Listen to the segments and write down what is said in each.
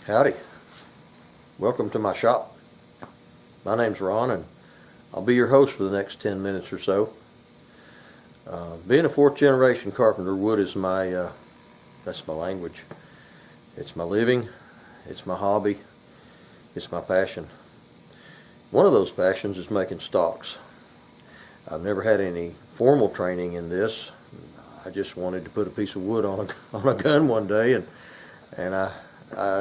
Howdy. Welcome to my shop. My name's Ron and I'll be your host for the next 10 minutes or so. Being a fourth generation carpenter, wood is that's my language. It's my living, it's my hobby, it's my passion. One of those passions is making stocks. I've never had any formal training in this. I just wanted to put a piece of wood on a gun one day, and I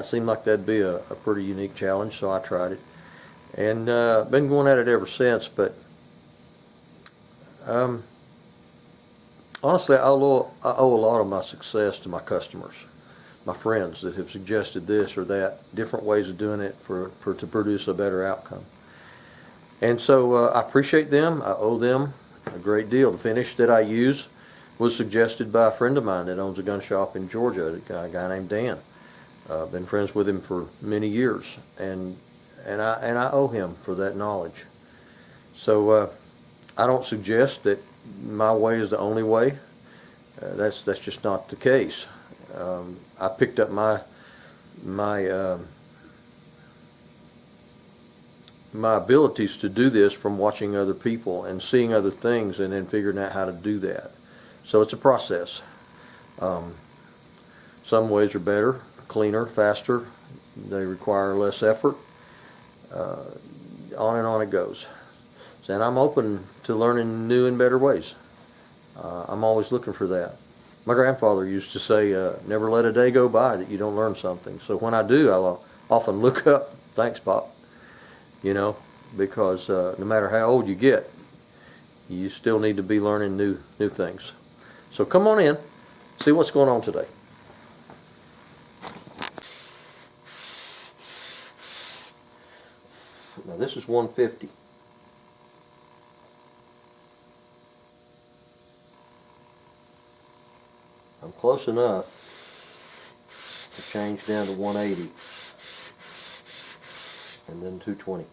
seemed like that'd be a pretty unique challenge, so I tried it. And been going at it ever since, but honestly, I owe a lot of my success to my customers, my friends that have suggested this or that, different ways of doing it to produce a better outcome. And so I appreciate them. I owe them a great deal. The finish that I use was suggested by a friend of mine that owns a gun shop in Georgia, a guy named Dan. I've been friends with him for many years, and I owe him for that knowledge. So I don't suggest that my way is the only way. That's just not the case. I picked up my abilities to do this from watching other people and seeing other things and then figuring out how to do that. So it's a process. Some ways are better, cleaner, faster. They require less effort. On and on it goes. And I'm open to learning new and better ways. I'm always looking for that. My grandfather used to say, never let a day go by that you don't learn something. So when I do, I'll often look up, thanks, Pop, because no matter how old you get, you still need to be learning new things. So come on in, see what's going on today. Now this is 150. I'm close enough to change down to 180 and then 220.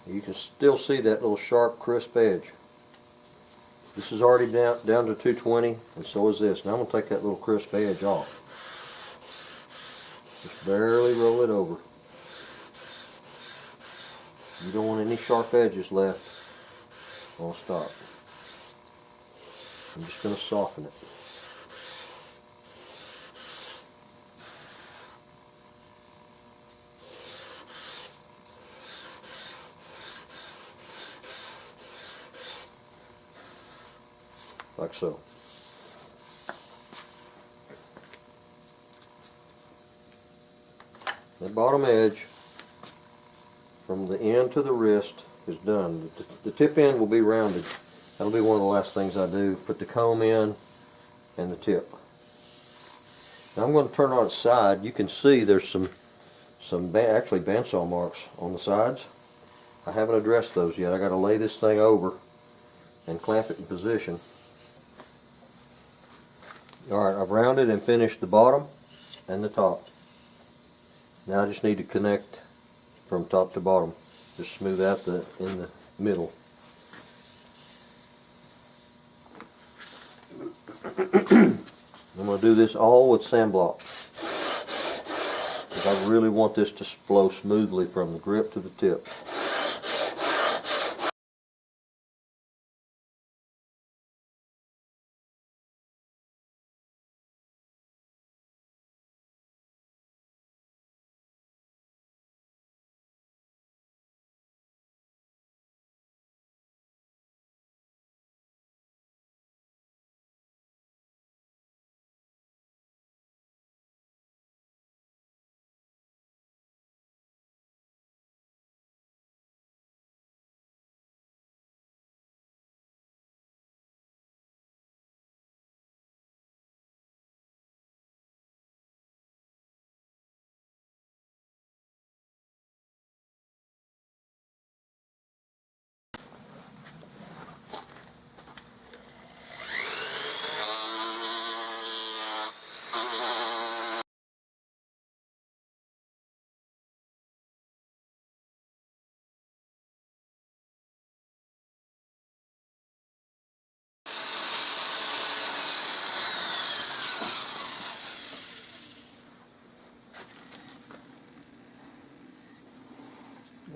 You can still see that little sharp, crisp edge. This is already down to 220, and so is this. Now I'm going to take that little crisp edge off. Just barely roll it over. You don't want any sharp edges left. I'll stop. I'm just going to soften it. Like so. The bottom edge from the end to the wrist is done. The tip end will be rounded. That'll be one of the last things I do. Put the comb in and the tip. Now I'm going to turn on its side. You can see there's some actually bandsaw marks on the sides. I haven't addressed those yet. I got to lay this thing over and clamp it in position. Alright, I've rounded and finished the bottom and the top. Now I just need to connect from top to bottom. Just smooth out in the middle. I'm going to do this all with sand block, because I really want this to flow smoothly from the grip to the tip.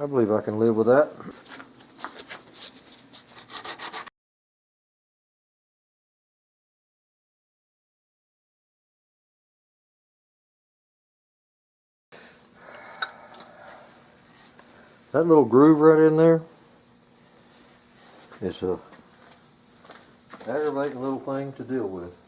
I believe I can live with that. That little groove right in there is a aggravating little thing to deal with.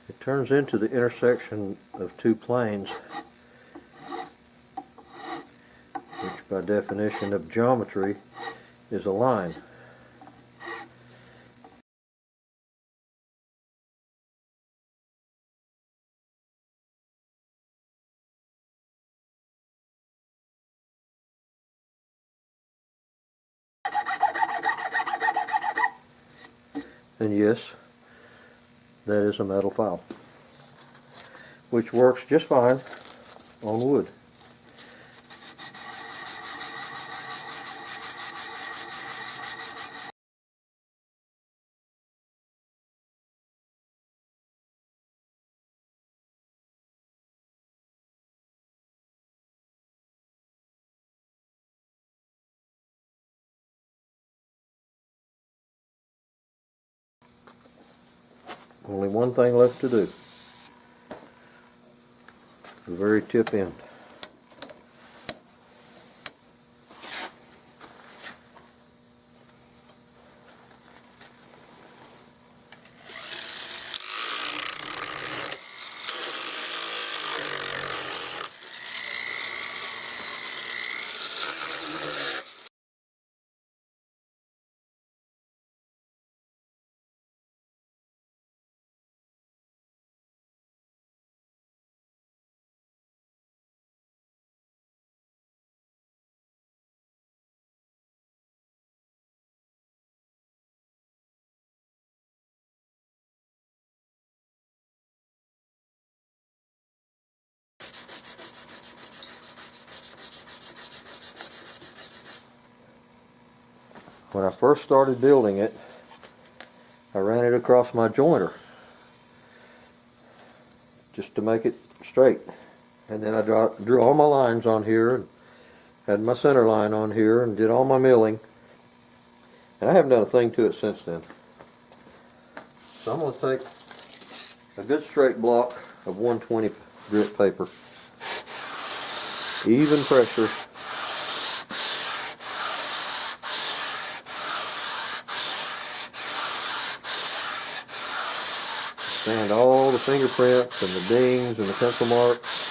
It turns into the intersection of two planes, which by definition of geometry is a line. And yes, that is a metal file, which works just fine on wood. Only one thing left to do. The very tip end. When I first started building it, I ran it across my jointer just to make it straight. And then I drew all my lines on here and had my center line on here and did all my milling. And I haven't done a thing to it since then. So I'm going to take a good straight block of 120 grit paper, even pressure, sand all the fingerprints and the dings and the pencil marks.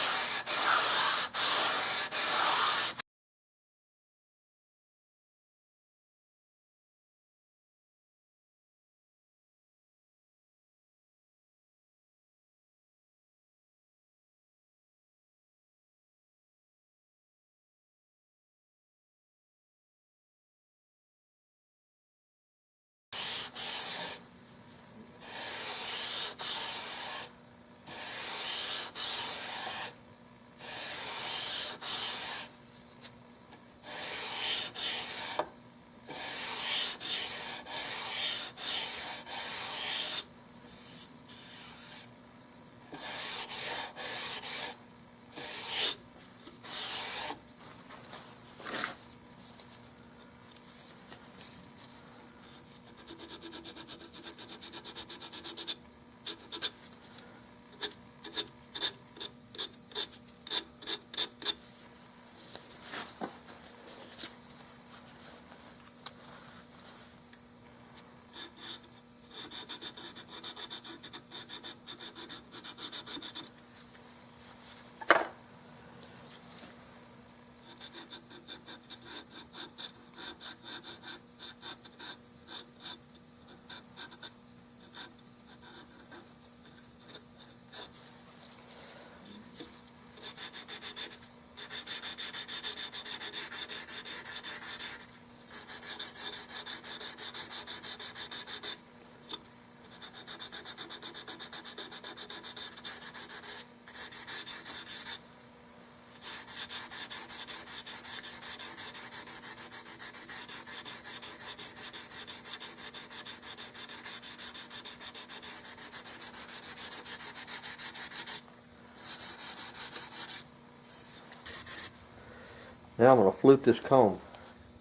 Now I'm going to flute this comb.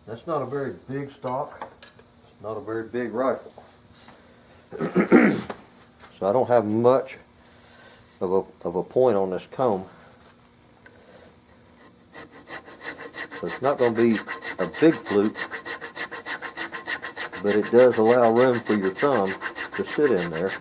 That's not a very big stock. It's not a very big rifle. So I don't have much of a point on this comb. So it's not going to be a big flute, but it does allow room for your thumb to sit in there.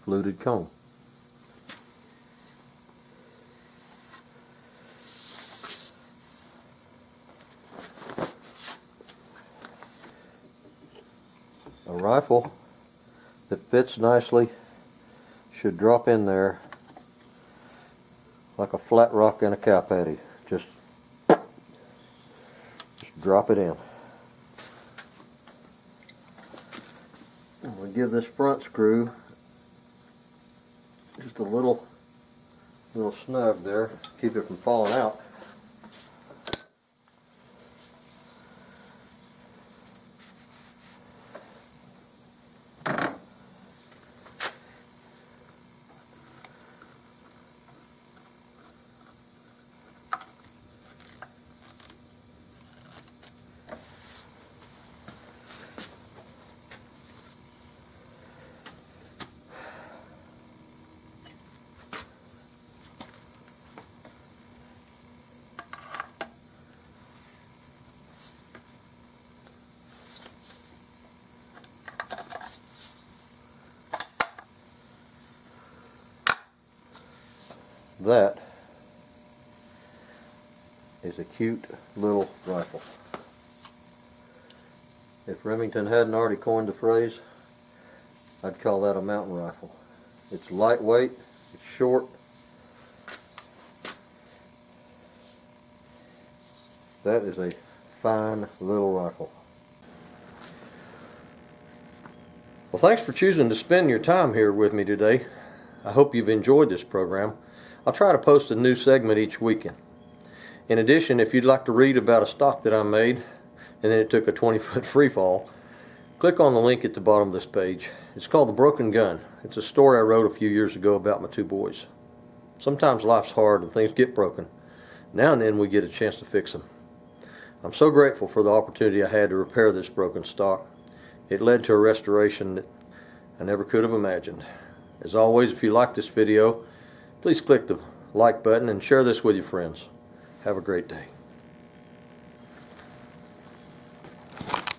Fluted comb. A rifle that fits nicely should drop in there like a flat rock in a cow patty. Just drop it in. I'm going to give this front screw just a little snug there, keep it from falling out. That is a cute little rifle. If Remington hadn't already coined the phrase, I'd call that a mountain rifle. It's lightweight, it's short, that is a fine little rifle. Well, thanks for choosing to spend your time here with me today. I hope you've enjoyed this program. I'll try to post a new segment each weekend. In addition, if you'd like to read about a stock that I made and then it took a 20-foot free fall, click on the link at the bottom of this page. It's called The Broken Gun. It's a story I wrote a few years ago about my two boys. Sometimes life's hard and things get broken. Now and then we get a chance to fix them. I'm so grateful for the opportunity I had to repair this broken stock. It led to a restoration that I never could have imagined. As always, if you like this video, please click the like button and share this with your friends. Have a great day.